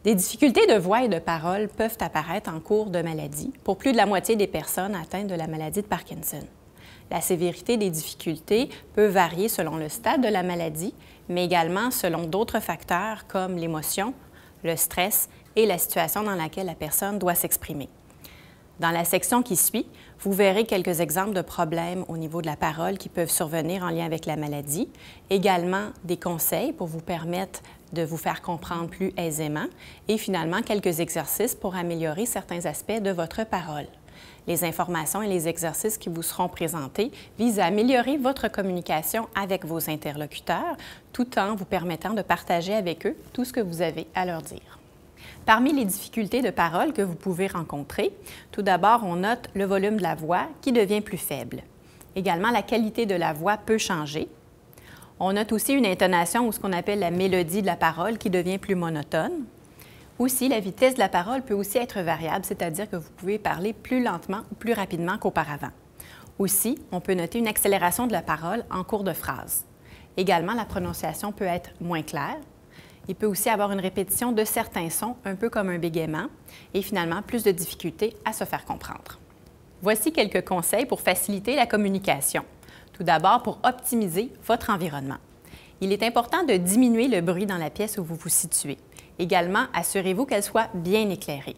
Des difficultés de voix et de parole peuvent apparaître en cours de maladie pour plus de la moitié des personnes atteintes de la maladie de Parkinson. La sévérité des difficultés peut varier selon le stade de la maladie, mais également selon d'autres facteurs comme l'émotion, le stress et la situation dans laquelle la personne doit s'exprimer. Dans la section qui suit, vous verrez quelques exemples de problèmes au niveau de la parole qui peuvent survenir en lien avec la maladie, également des conseils pour vous permettre de vous faire comprendre plus aisément et finalement quelques exercices pour améliorer certains aspects de votre parole. Les informations et les exercices qui vous seront présentés visent à améliorer votre communication avec vos interlocuteurs tout en vous permettant de partager avec eux tout ce que vous avez à leur dire. Parmi les difficultés de parole que vous pouvez rencontrer, tout d'abord, on note le volume de la voix qui devient plus faible. Également, la qualité de la voix peut changer. On note aussi une intonation ou ce qu'on appelle la mélodie de la parole qui devient plus monotone. Aussi, la vitesse de la parole peut aussi être variable, c'est-à-dire que vous pouvez parler plus lentement ou plus rapidement qu'auparavant. Aussi, on peut noter une accélération de la parole en cours de phrase. Également, la prononciation peut être moins claire. Il peut aussi avoir une répétition de certains sons, un peu comme un bégaiement, et finalement plus de difficultés à se faire comprendre. Voici quelques conseils pour faciliter la communication. Tout d'abord, pour optimiser votre environnement. Il est important de diminuer le bruit dans la pièce où vous vous situez. Également, assurez-vous qu'elle soit bien éclairée.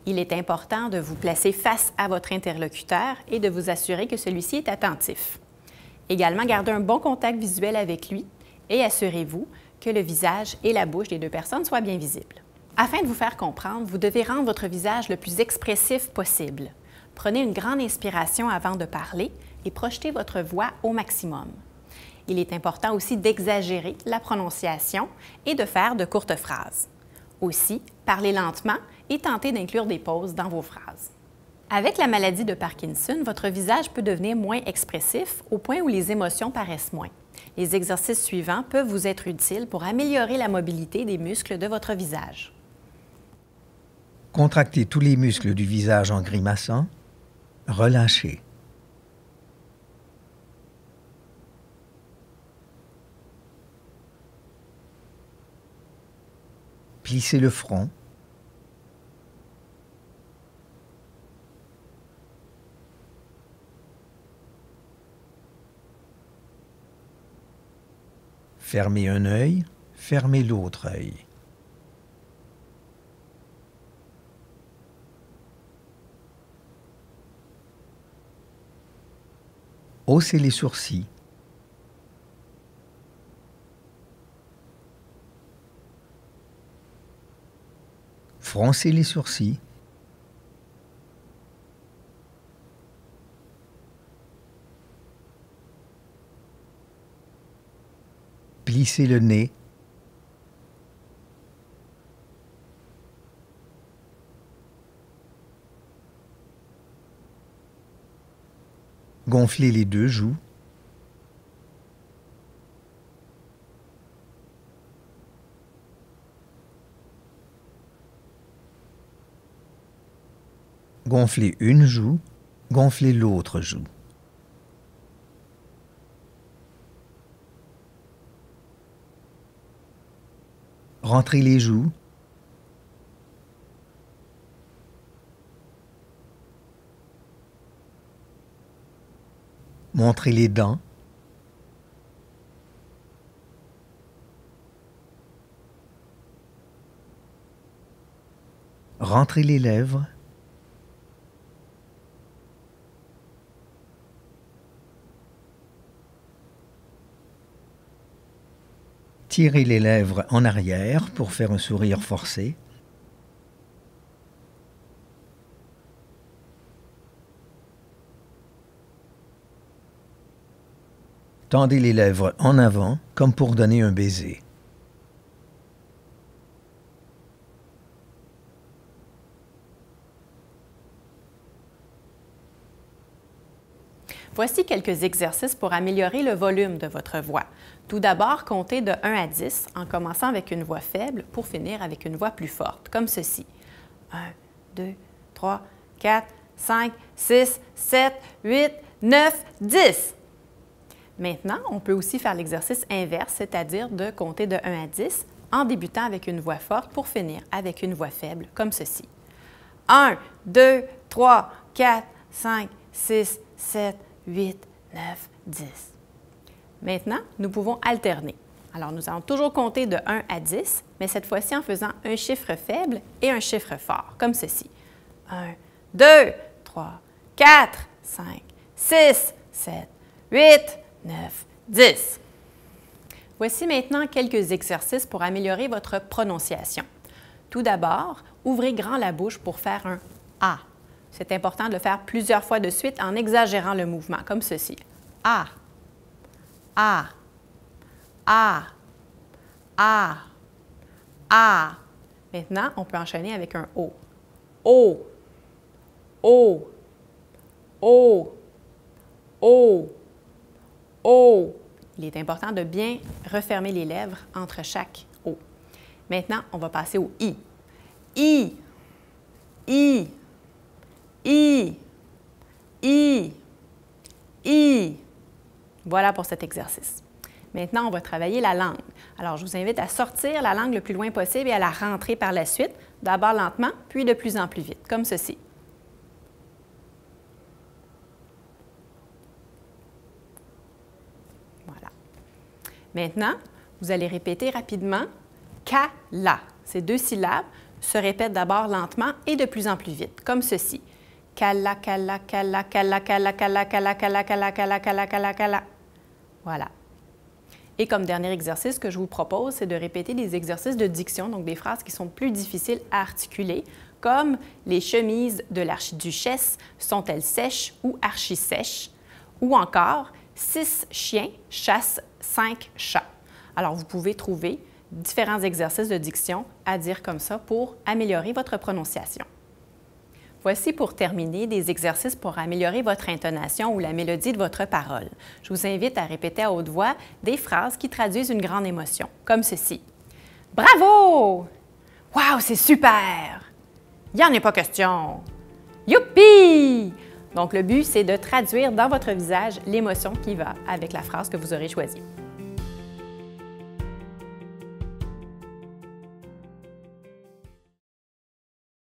Il est important de vous placer face à votre interlocuteur et de vous assurer que celui-ci est attentif. Également, gardez un bon contact visuel avec lui et assurez-vous que le visage et la bouche des deux personnes soient bien visibles. Afin de vous faire comprendre, vous devez rendre votre visage le plus expressif possible. Prenez une grande inspiration avant de parler et projetez votre voix au maximum. Il est important aussi d'exagérer la prononciation et de faire de courtes phrases. Aussi, parlez lentement et tentez d'inclure des pauses dans vos phrases. Avec la maladie de Parkinson, votre visage peut devenir moins expressif au point où les émotions paraissent moins. Les exercices suivants peuvent vous être utiles pour améliorer la mobilité des muscles de votre visage. Contractez tous les muscles du visage en grimaçant. Relâchez. Plissez le front. Fermez un œil, fermez l'autre œil. Haussez les sourcils. Froncez les sourcils. Plissez le nez. Gonflez les deux joues. Gonflez une joue, gonflez l'autre joue. Rentrez les joues. Montrez les dents. Rentrez les lèvres. Tirez les lèvres en arrière pour faire un sourire forcé. Tendez les lèvres en avant comme pour donner un baiser. Voici quelques exercices pour améliorer le volume de votre voix. Tout d'abord, comptez de 1 à 10 en commençant avec une voix faible pour finir avec une voix plus forte, comme ceci. 1, 2, 3, 4, 5, 6, 7, 8, 9, 10. Maintenant, on peut aussi faire l'exercice inverse, c'est-à-dire de compter de 1 à 10 en débutant avec une voix forte pour finir avec une voix faible, comme ceci. 1, 2, 3, 4, 5, 6, 7, 8, 9, 10. Maintenant, nous pouvons alterner. Alors, nous allons toujours compter de 1 à 10, mais cette fois-ci en faisant un chiffre faible et un chiffre fort, comme ceci. 1, 2, 3, 4, 5, 6, 7, 8, 9, 10. Voici maintenant quelques exercices pour améliorer votre prononciation. Tout d'abord, ouvrez grand la bouche pour faire un « A ». C'est important de le faire plusieurs fois de suite en exagérant le mouvement, comme ceci. A, A, A, A, A. Maintenant, on peut enchaîner avec un O. O, O, O, O, O. Il est important de bien refermer les lèvres entre chaque O. Maintenant, on va passer au I. I, I, I, I, I. Voilà pour cet exercice. Maintenant, on va travailler la langue. Alors, je vous invite à sortir la langue le plus loin possible et à la rentrer par la suite, d'abord lentement, puis de plus en plus vite, comme ceci. Voilà. Maintenant, vous allez répéter rapidement « Kala ». Ces deux syllabes se répètent d'abord lentement et de plus en plus vite, comme ceci. Kala, kala, kala, kala, kala, kala, kala, kala, kala, kala, kala, kala, kala. Voilà. Et comme dernier exercice que je vous propose, c'est de répéter des exercices de diction, donc des phrases qui sont plus difficiles à articuler, comme « Les chemises de l'archiduchesse sont-elles sèches ou archi-sèches » ou encore « 6 chiens chassent 5 chats ». Alors, vous pouvez trouver différents exercices de diction à dire comme ça pour améliorer votre prononciation. Voici pour terminer des exercices pour améliorer votre intonation ou la mélodie de votre parole. Je vous invite à répéter à haute voix des phrases qui traduisent une grande émotion, comme ceci. « Bravo! Wow, c'est super! Il n'y en a pas question! Youpi! » Donc, le but, c'est de traduire dans votre visage l'émotion qui va avec la phrase que vous aurez choisie.